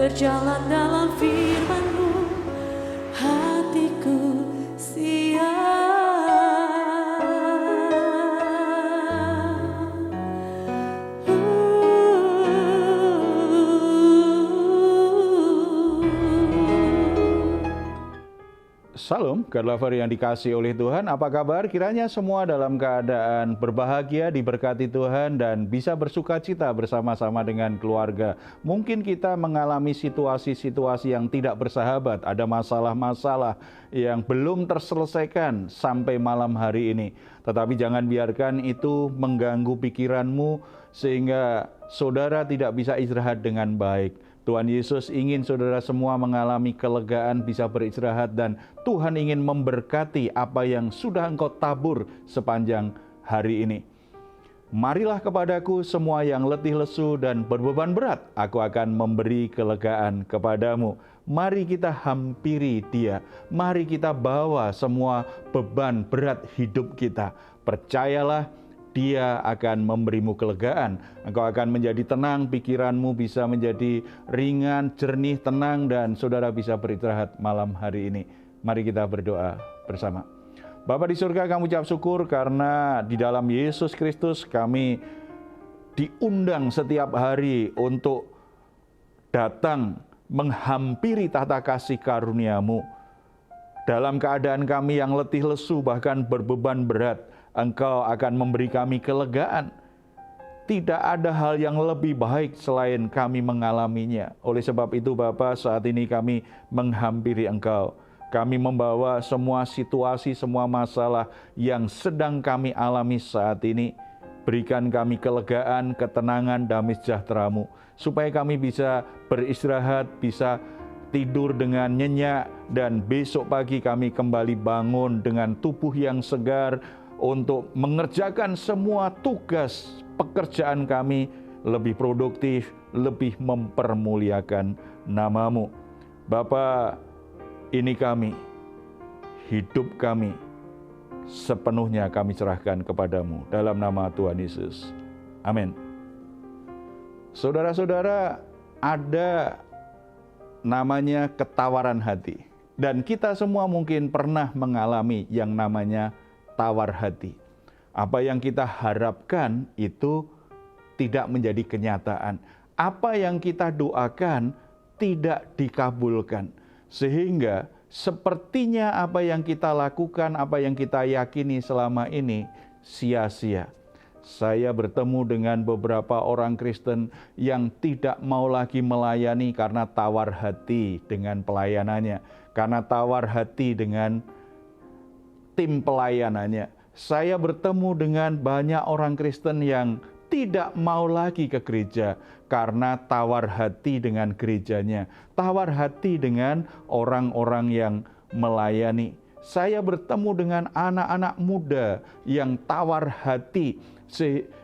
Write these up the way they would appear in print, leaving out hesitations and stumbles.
berjalan dalam firman-Mu, hatiku siap. Salam, God lover yang dikasihi oleh Tuhan. Apa kabar? Kiranya semua dalam keadaan berbahagia, diberkati Tuhan, dan bisa bersuka cita bersama-sama dengan keluarga. Mungkin kita mengalami situasi-situasi yang tidak bersahabat, ada masalah-masalah yang belum terselesaikan sampai malam hari ini. Tetapi jangan biarkan itu mengganggu pikiranmu sehingga saudara tidak bisa istirahat dengan baik. Tuhan Yesus ingin saudara semua mengalami kelegaan, bisa beristirahat, dan Tuhan ingin memberkati apa yang sudah engkau tabur sepanjang hari ini. Marilah kepadaku semua yang letih lesu dan berbeban berat, aku akan memberi kelegaan kepadamu. Mari kita hampiri Dia, mari kita bawa semua beban berat hidup kita. Percayalah, Dia akan memberimu kelegaan. Engkau akan menjadi tenang, pikiranmu bisa menjadi ringan, jernih, tenang, dan saudara bisa beristirahat malam hari ini. Mari kita berdoa bersama. Bapa di surga, kami ucap syukur karena di dalam Yesus Kristus kami diundang setiap hari untuk datang menghampiri tahta kasih karunia-Mu. Dalam keadaan kami yang letih lesu bahkan berbeban berat, Engkau akan memberi kami kelegaan. Tidak ada hal yang lebih baik selain kami mengalaminya. Oleh sebab itu Bapa, saat ini kami menghampiri Engkau. Kami membawa semua situasi, semua masalah yang sedang kami alami saat ini. Berikan kami kelegaan, ketenangan, damai sejahtera-Mu. Supaya kami bisa beristirahat, bisa tidur dengan nyenyak, dan besok pagi kami kembali bangun dengan tubuh yang segar, untuk mengerjakan semua tugas pekerjaan kami lebih produktif, lebih mempermuliakan nama-Mu. Bapa, ini kami, hidup kami, sepenuhnya kami serahkan kepadamu. Dalam nama Tuhan Yesus. Amin. Saudara-saudara, ada namanya ketawaran hati. Dan kita semua mungkin pernah mengalami yang namanya tawar hati. Apa yang kita harapkan itu tidak menjadi kenyataan. Apa yang kita doakan tidak dikabulkan. Sehingga sepertinya apa yang kita lakukan, apa yang kita yakini selama ini sia-sia. Saya bertemu dengan beberapa orang Kristen yang tidak mau lagi melayani karena tawar hati dengan pelayanannya. Karena tawar hati dengan tim pelayanannya. Saya bertemu dengan banyak orang Kristen yang tidak mau lagi ke gereja karena tawar hati dengan gerejanya, tawar hati dengan orang-orang yang melayani. Saya bertemu dengan anak-anak muda yang tawar hati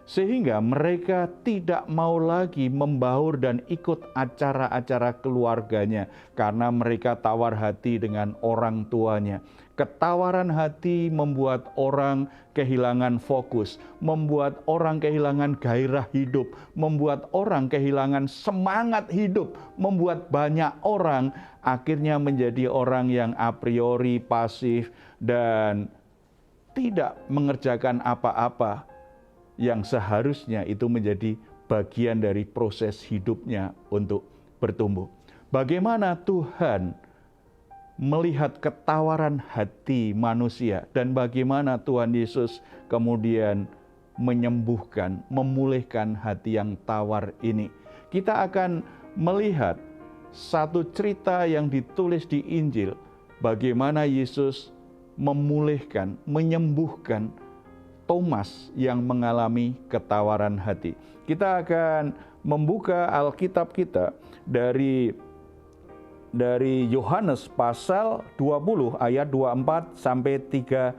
sehingga mereka tidak mau lagi membaur dan ikut acara-acara keluarganya karena mereka tawar hati dengan orang tuanya. Ketawaran hati membuat orang kehilangan fokus, membuat orang kehilangan gairah hidup, membuat orang kehilangan semangat hidup, membuat banyak orang akhirnya menjadi orang yang a priori pasif dan tidak mengerjakan apa-apa yang seharusnya itu menjadi bagian dari proses hidupnya untuk bertumbuh. Bagaimana Tuhan melihat ketawaran hati manusia dan bagaimana Tuhan Yesus kemudian menyembuhkan, memulihkan hati yang tawar ini. Kita akan melihat satu cerita yang ditulis di Injil, bagaimana Yesus memulihkan, menyembuhkan Thomas yang mengalami ketawaran hati. Kita akan membuka Alkitab kita dari Yohanes pasal 20 ayat 24 sampai 31.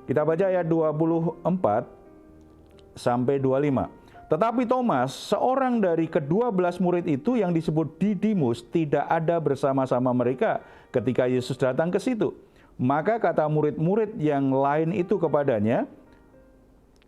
Kita baca ayat 24 sampai 25. Tetapi Thomas, seorang dari ke-12 murid itu yang disebut Didimus, tidak ada bersama-sama mereka ketika Yesus datang ke situ. Maka kata murid-murid yang lain itu kepadanya,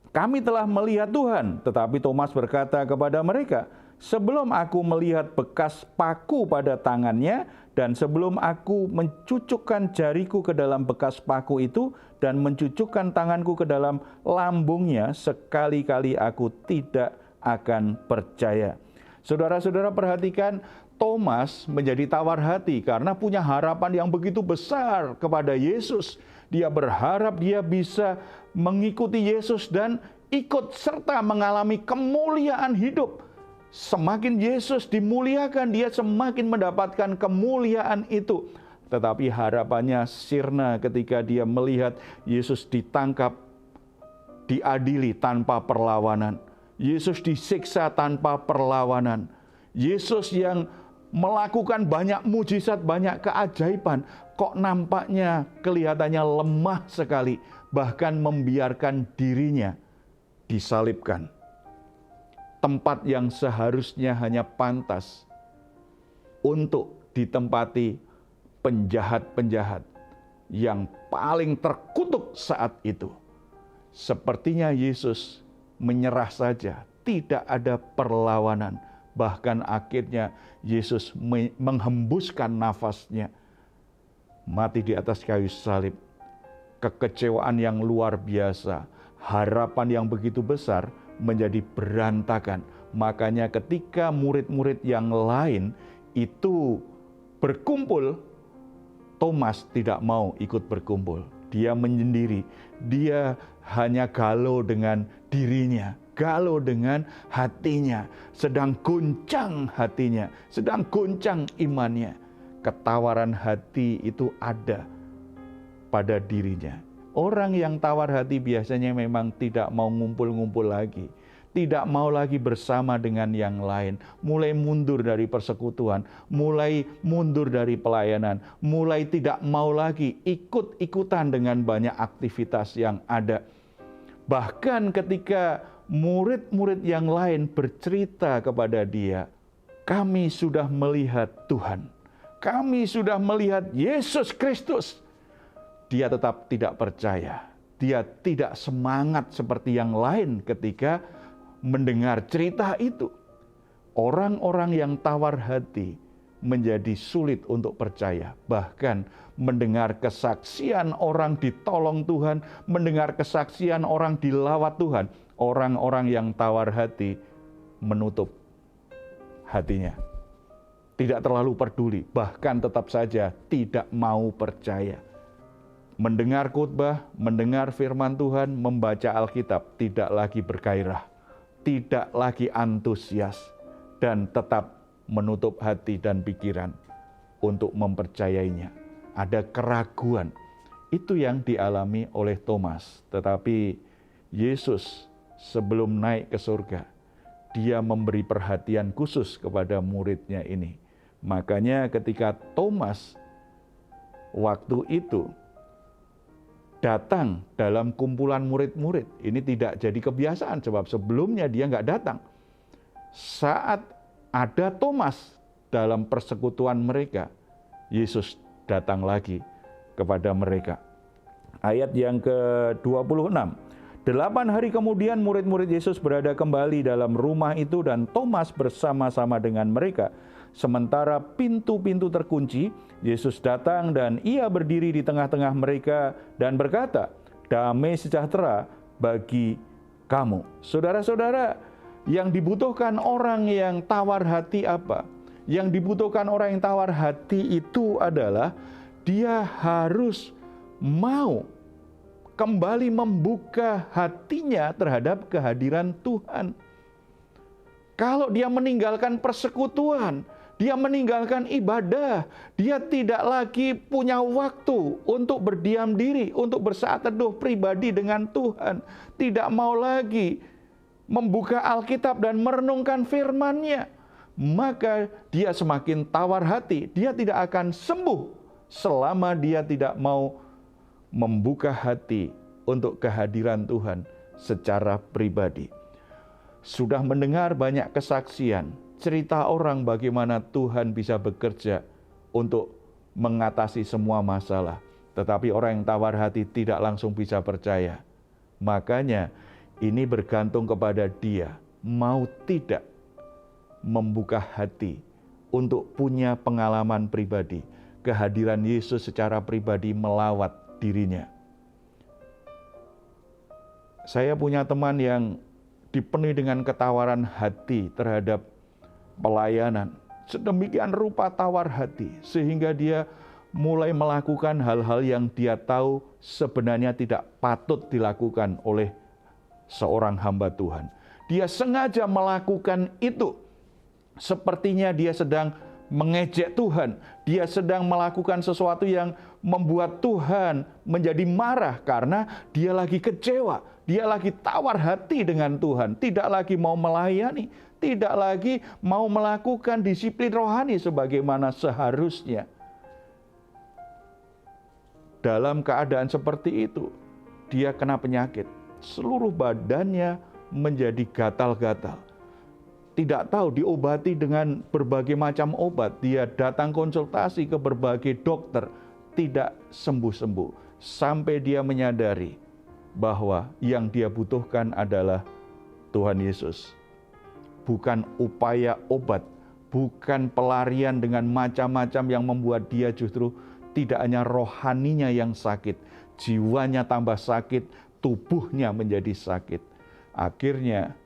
"Kami telah melihat Tuhan." Tetapi Thomas berkata kepada mereka, Sebelum aku melihat bekas paku pada tangannya, dan sebelum aku mencucukkan jariku ke dalam bekas paku itu, dan mencucukkan tanganku ke dalam lambungnya, sekali-kali aku tidak akan percaya. Saudara-saudara perhatikan, Thomas menjadi tawar hati karena punya harapan yang begitu besar kepada Yesus. Dia berharap dia bisa mengikuti Yesus dan ikut serta mengalami kemuliaan hidup. Semakin Yesus dimuliakan, dia semakin mendapatkan kemuliaan itu. Tetapi harapannya sirna ketika dia melihat Yesus ditangkap, diadili tanpa perlawanan. Yesus disiksa tanpa perlawanan. Yesus yang melakukan banyak mujizat, banyak keajaiban, kok nampaknya kelihatannya lemah sekali, bahkan membiarkan dirinya disalibkan. Tempat yang seharusnya hanya pantas untuk ditempati penjahat-penjahat yang paling terkutuk saat itu. Sepertinya Yesus menyerah saja, tidak ada perlawanan. Bahkan akhirnya Yesus menghembuskan nafasnya, mati di atas kayu salib. Kekecewaan yang luar biasa, harapan yang begitu besar menjadi berantakan. Makanya ketika murid-murid yang lain itu berkumpul, Thomas tidak mau ikut berkumpul. Dia menyendiri, dia hanya galau dengan dirinya, galau dengan hatinya, sedang goncang hatinya, sedang goncang imannya. Ketawaran hati itu ada pada dirinya. Orang yang tawar hati biasanya memang tidak mau ngumpul-ngumpul lagi, tidak mau lagi bersama dengan yang lain, mulai mundur dari persekutuan, mulai mundur dari pelayanan, mulai tidak mau lagi ikut-ikutan dengan banyak aktivitas yang ada. Bahkan ketika murid-murid yang lain bercerita kepada dia, kami sudah melihat Tuhan, kami sudah melihat Yesus Kristus. Dia tetap tidak percaya. Dia tidak semangat seperti yang lain ketika mendengar cerita itu. Orang-orang yang tawar hati menjadi sulit untuk percaya. Bahkan mendengar kesaksian orang ditolong Tuhan, mendengar kesaksian orang dilawat Tuhan, orang-orang yang tawar hati menutup hatinya. Tidak terlalu peduli, bahkan tetap saja tidak mau percaya. Mendengar khotbah, mendengar firman Tuhan, membaca Alkitab, tidak lagi bergairah, tidak lagi antusias, dan tetap menutup hati dan pikiran untuk mempercayainya. Ada keraguan. Itu yang dialami oleh Thomas. Tetapi Yesus sebelum naik ke surga, dia memberi perhatian khusus kepada muridnya ini. Makanya ketika Thomas waktu itu datang dalam kumpulan murid-murid, ini tidak jadi kebiasaan sebab sebelumnya dia nggak datang. Saat ada Thomas dalam persekutuan mereka, Yesus datang lagi kepada mereka. Ayat yang ke-26. 8 hari kemudian murid-murid Yesus berada kembali dalam rumah itu dan Thomas bersama-sama dengan mereka. Sementara pintu-pintu terkunci, Yesus datang dan ia berdiri di tengah-tengah mereka dan berkata, "Damai sejahtera bagi kamu." Saudara-saudara, yang dibutuhkan orang yang tawar hati apa? Yang dibutuhkan orang yang tawar hati itu adalah dia harus mau kembali membuka hatinya terhadap kehadiran Tuhan. Kalau dia meninggalkan persekutuan, dia meninggalkan ibadah, dia tidak lagi punya waktu untuk berdiam diri, untuk bersaat teduh pribadi dengan Tuhan. Tidak mau lagi membuka Alkitab dan merenungkan firman-Nya. Maka dia semakin tawar hati, dia tidak akan sembuh selama dia tidak mau membuka hati untuk kehadiran Tuhan secara pribadi. Sudah mendengar banyak kesaksian, cerita orang bagaimana Tuhan bisa bekerja untuk mengatasi semua masalah. Tetapi orang yang tawar hati tidak langsung bisa percaya. Makanya ini bergantung kepada dia, mau tidak membuka hati untuk punya pengalaman pribadi. Kehadiran Yesus secara pribadi melawat dirinya. Saya punya teman yang dipenuhi dengan ketawaran hati terhadap pelayanan. Sedemikian rupa tawar hati, sehingga dia mulai melakukan hal-hal yang dia tahu sebenarnya tidak patut dilakukan oleh seorang hamba Tuhan. Dia sengaja melakukan itu. Sepertinya dia sedang mengejek Tuhan. Dia sedang melakukan sesuatu yang membuat Tuhan menjadi marah karena dia lagi kecewa. Dia lagi tawar hati dengan Tuhan. Tidak lagi mau melayani. Tidak lagi mau melakukan disiplin rohani sebagaimana seharusnya. Dalam keadaan seperti itu, dia kena penyakit. Seluruh badannya menjadi gatal-gatal. Tidak tahu diobati dengan berbagai macam obat. Dia datang konsultasi ke berbagai dokter, tidak sembuh-sembuh. Sampai dia menyadari bahwa yang dia butuhkan adalah Tuhan Yesus. Bukan upaya obat, bukan pelarian dengan macam-macam yang membuat dia justru tidak hanya rohaninya yang sakit, jiwanya tambah sakit, tubuhnya menjadi sakit. Akhirnya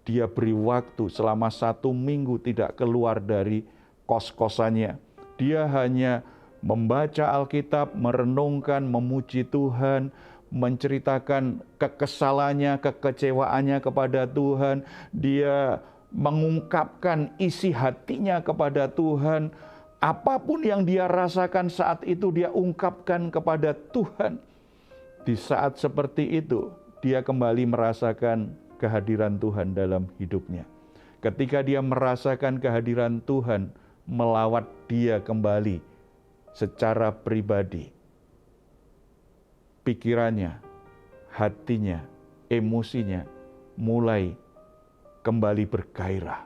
dia beri waktu selama 1 minggu tidak keluar dari kos-kosannya. Dia hanya membaca Alkitab, merenungkan, memuji Tuhan, menceritakan kekesalannya, kekecewaannya kepada Tuhan. Dia mengungkapkan isi hatinya kepada Tuhan. Apapun yang dia rasakan saat itu dia ungkapkan kepada Tuhan. Di saat seperti itu, dia kembali merasakan kehadiran Tuhan dalam hidupnya. Ketika dia merasakan kehadiran Tuhan melawat dia kembali secara pribadi, pikirannya, hatinya, emosinya mulai kembali bergairah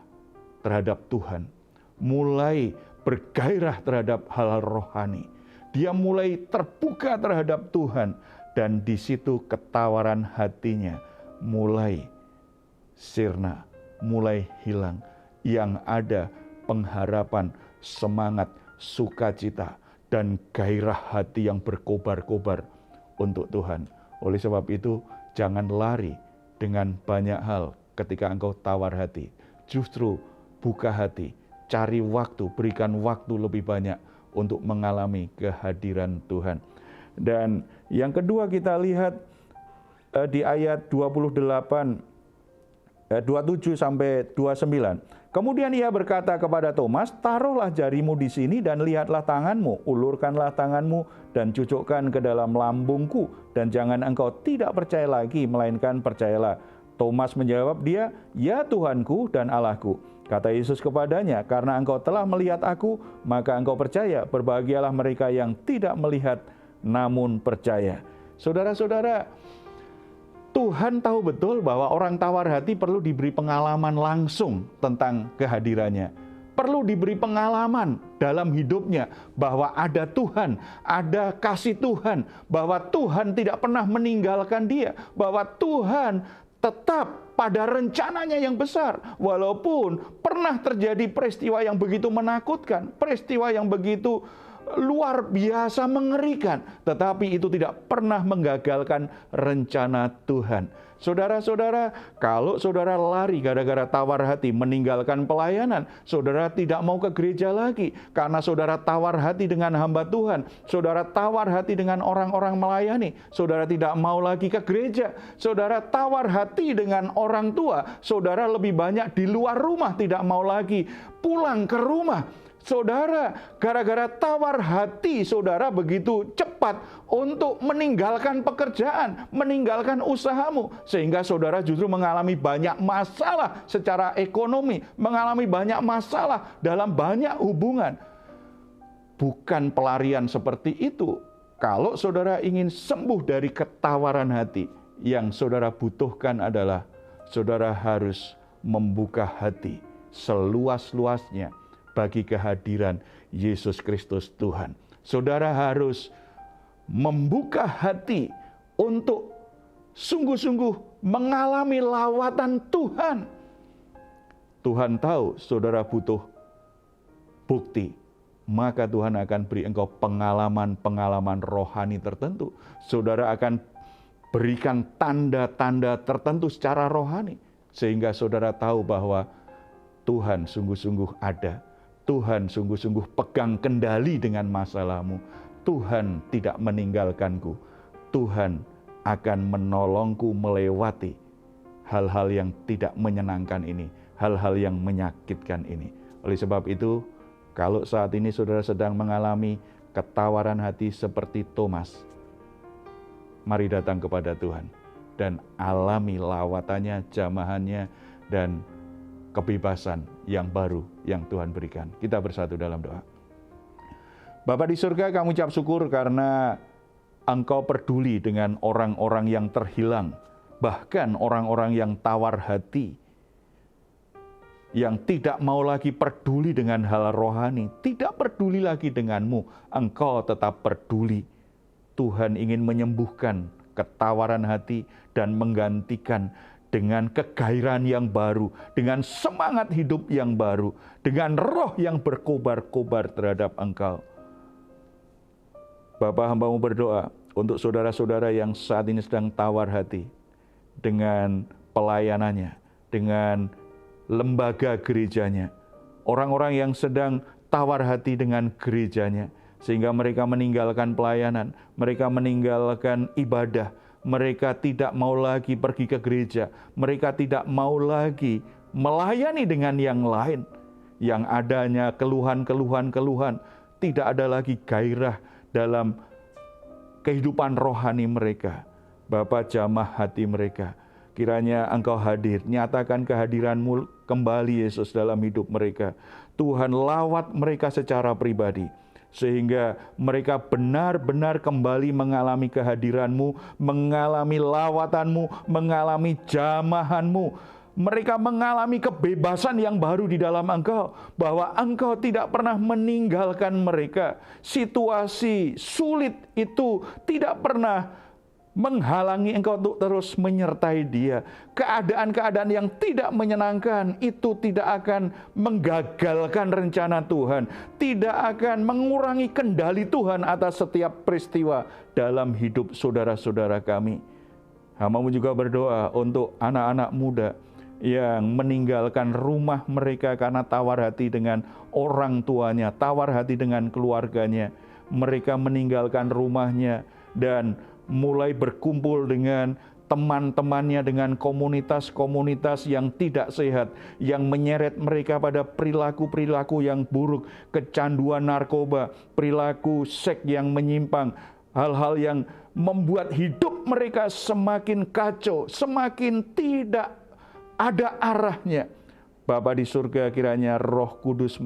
terhadap Tuhan, mulai bergairah terhadap hal-hal rohani. Dia mulai terbuka terhadap Tuhan, dan di situ ketawaran hatinya mulai sirna, mulai hilang. Yang ada pengharapan, semangat, sukacita, dan gairah hati yang berkobar-kobar untuk Tuhan. Oleh sebab itu, jangan lari dengan banyak hal ketika engkau tawar hati. Justru buka hati, cari waktu, berikan waktu lebih banyak untuk mengalami kehadiran Tuhan. Dan yang kedua kita lihat di ayat 27 sampai 29. Kemudian ia berkata kepada Thomas, "Taruhlah jarimu di sini dan lihatlah tanganmu, ulurkanlah tanganmu dan cucukkan ke dalam lambungku, dan jangan engkau tidak percaya lagi, melainkan percayalah." Thomas menjawab dia, "Ya Tuhanku dan Allahku." Kata Yesus kepadanya, "Karena engkau telah melihat aku, maka engkau percaya. Berbahagialah mereka yang tidak melihat namun percaya." Saudara-saudara, Tuhan tahu betul bahwa orang tawar hati perlu diberi pengalaman langsung tentang kehadirannya. Perlu diberi pengalaman dalam hidupnya bahwa ada Tuhan, ada kasih Tuhan, bahwa Tuhan tidak pernah meninggalkan dia, bahwa Tuhan tetap pada rencananya yang besar. Walaupun pernah terjadi peristiwa yang begitu menakutkan, peristiwa yang begitu luar biasa mengerikan, tetapi itu tidak pernah menggagalkan rencana Tuhan. Saudara-saudara, kalau saudara lari gara-gara tawar hati, meninggalkan pelayanan, saudara tidak mau ke gereja lagi karena saudara tawar hati dengan hamba Tuhan, saudara tawar hati dengan orang-orang melayani, saudara tidak mau lagi ke gereja, saudara tawar hati dengan orang tua, saudara lebih banyak di luar rumah, tidak mau lagi pulang ke rumah. Saudara, gara-gara tawar hati saudara begitu cepat untuk meninggalkan pekerjaan, meninggalkan usahamu, sehingga saudara justru mengalami banyak masalah secara ekonomi, mengalami banyak masalah dalam banyak hubungan. Bukan pelarian seperti itu. Kalau saudara ingin sembuh dari ketawaran hati, yang saudara butuhkan adalah saudara harus membuka hati seluas-luasnya bagi kehadiran Yesus Kristus Tuhan. Saudara harus membuka hati untuk sungguh-sungguh mengalami lawatan Tuhan. Tuhan tahu saudara butuh bukti, maka Tuhan akan beri engkau pengalaman-pengalaman rohani tertentu. Saudara akan berikan tanda-tanda tertentu secara rohani, sehingga saudara tahu bahwa Tuhan sungguh-sungguh ada. Tuhan sungguh-sungguh pegang kendali dengan masalahmu. Tuhan tidak meninggalkanku. Tuhan akan menolongku melewati hal-hal yang tidak menyenangkan ini, hal-hal yang menyakitkan ini. Oleh sebab itu, kalau saat ini saudara sedang mengalami ketawaran hati seperti Thomas, mari datang kepada Tuhan dan alami lawatannya, jamahannya, dan kebebasan yang baru yang Tuhan berikan. Kita bersatu dalam doa. Bapa di surga, kami ucap syukur karena Engkau peduli dengan orang-orang yang terhilang, bahkan orang-orang yang tawar hati, yang tidak mau lagi peduli dengan hal rohani, tidak peduli lagi denganmu. Engkau tetap peduli. Tuhan ingin menyembuhkan ketawaran hati dan menggantikan dengan kegairahan yang baru, dengan semangat hidup yang baru, dengan roh yang berkobar-kobar terhadap Engkau. Bapa, hamba-Mu berdoa untuk saudara-saudara yang saat ini sedang tawar hati dengan pelayanannya, dengan lembaga gerejanya, orang-orang yang sedang tawar hati dengan gerejanya, sehingga mereka meninggalkan pelayanan, mereka meninggalkan ibadah, mereka tidak mau lagi pergi ke gereja, mereka tidak mau lagi melayani dengan yang lain, yang adanya keluhan, tidak ada lagi gairah dalam kehidupan rohani mereka. Bapa, jamah hati mereka. Kiranya Engkau hadir, nyatakan kehadiran-Mu kembali Yesus dalam hidup mereka. Tuhan, lawat mereka secara pribadi, sehingga mereka benar-benar kembali mengalami kehadiran-Mu, mengalami lawatan-Mu, mengalami jamahan-Mu. Mereka mengalami kebebasan yang baru di dalam Engkau, bahwa Engkau tidak pernah meninggalkan mereka. Situasi sulit itu tidak pernah menghalangi Engkau untuk terus menyertai dia. Keadaan-keadaan yang tidak menyenangkan itu tidak akan menggagalkan rencana Tuhan, tidak akan mengurangi kendali Tuhan atas setiap peristiwa dalam hidup saudara-saudara kami. Hamba-Mu juga berdoa untuk anak-anak muda yang meninggalkan rumah mereka karena tawar hati dengan orang tuanya, tawar hati dengan keluarganya. Mereka meninggalkan rumahnya dan mulai berkumpul dengan teman-temannya, dengan komunitas-komunitas yang tidak sehat, yang menyeret mereka pada perilaku-perilaku yang buruk, kecanduan narkoba, perilaku seks yang menyimpang, hal-hal yang membuat hidup mereka semakin kacau, semakin tidak ada arahnya. Bapa di surga, kiranya Roh Kudus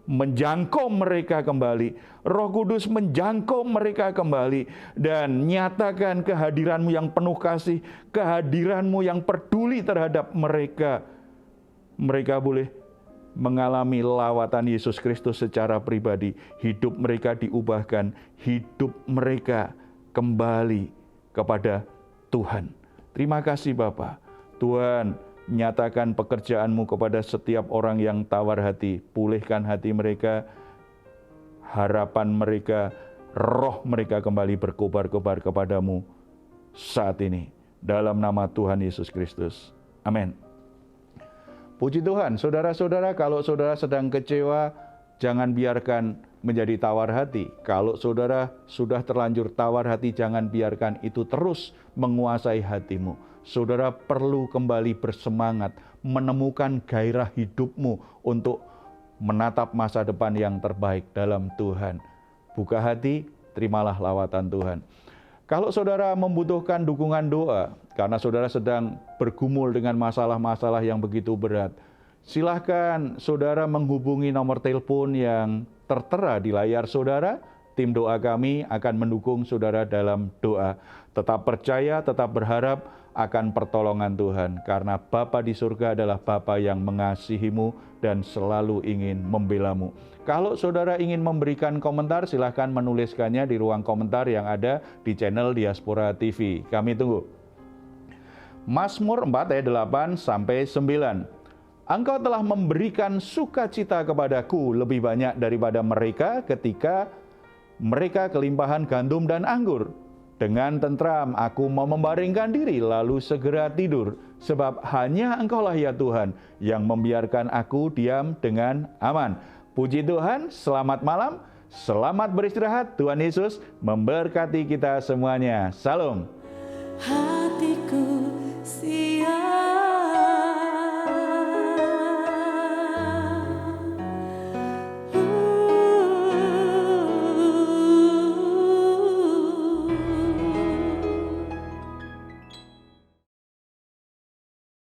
menjangkau mereka kembali. Roh Kudus menjangkau mereka kembali dan nyatakan kehadiran-Mu yang penuh kasih, kehadiran-Mu yang peduli terhadap mereka. Mereka boleh mengalami lawatan Yesus Kristus secara pribadi. Hidup mereka diubahkan, hidup mereka kembali kepada Tuhan. Terima kasih Bapa. Tuhan, nyatakan pekerjaan-Mu kepada setiap orang yang tawar hati. Pulihkan hati mereka, harapan mereka, roh mereka kembali berkobar-kobar kepadamu saat ini. Dalam nama Tuhan Yesus Kristus. Amin. Puji Tuhan, saudara-saudara, kalau saudara sedang kecewa, jangan biarkan menjadi tawar hati. Kalau saudara sudah terlanjur tawar hati, jangan biarkan itu terus menguasai hatimu. Saudara perlu kembali bersemangat, menemukan gairah hidupmu untuk menatap masa depan yang terbaik dalam Tuhan. Buka hati, terimalah lawatan Tuhan. Kalau saudara membutuhkan dukungan doa, karena saudara sedang bergumul dengan masalah-masalah yang begitu berat, silahkan saudara menghubungi nomor telepon yang tertera di layar saudara. Tim doa kami akan mendukung saudara dalam doa. Tetap percaya, tetap berharap akan pertolongan Tuhan. Karena Bapa di surga adalah Bapa yang mengasihimu dan selalu ingin membelamu. Kalau saudara ingin memberikan komentar, silahkan menuliskannya di ruang komentar yang ada di channel Diaspora TV. Kami tunggu. Mazmur 4 ayat 8 sampai 9. Engkau telah memberikan sukacita kepadaku lebih banyak daripada mereka ketika mereka kelimpahan gandum dan anggur. Dengan tentram aku mau membaringkan diri lalu segera tidur, sebab hanya Engkaulah ya Tuhan yang membiarkan aku diam dengan aman. Puji Tuhan, selamat malam, selamat beristirahat. Tuhan Yesus memberkati kita semuanya. Salam.